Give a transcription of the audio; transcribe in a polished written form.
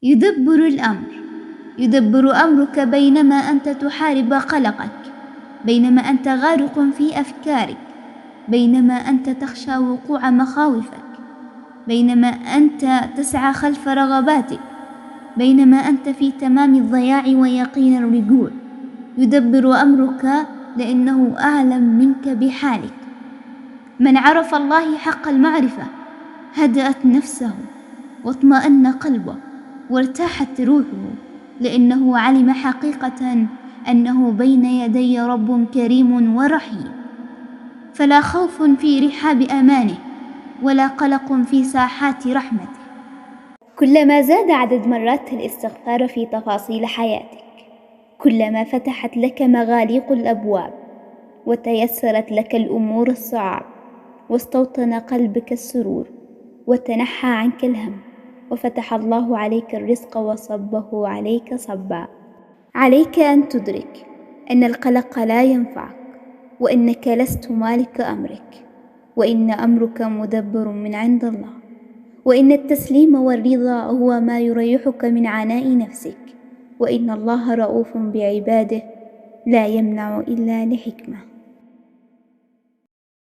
يدبر الأمر. يدبر أمرك بينما أنت تحارب قلقك، بينما أنت غارق في أفكارك، بينما أنت تخشى وقوع مخاوفك، بينما أنت تسعى خلف رغباتك، بينما أنت في تمام الضياع ويقين الرجوع. يدبر أمرك لأنه أعلم منك بحالك. من عرف الله حق المعرفة هدأت نفسه واطمأن قلبه وارتاحت روحه، لأنه علم حقيقة أنه بين يدي رب كريم ورحيم. فلا خوف في رحاب أمانه ولا قلق في ساحات رحمته. كلما زاد عدد مرات الاستغفار في تفاصيل حياتك، كلما فتحت لك مغاليق الأبواب وتيسرت لك الأمور الصعاب، واستوطن قلبك السرور وتنحى عنك الهم، وفتح الله عليك الرزق وصبه عليك صبا. عليك أن تدرك أن القلق لا ينفعك، وإنك لست مالك أمرك، وإن أمرك مدبر من عند الله، وإن التسليم والرضا هو ما يريحك من عناء نفسك، وإن الله رؤوف بعباده لا يمنع إلا لحكمة.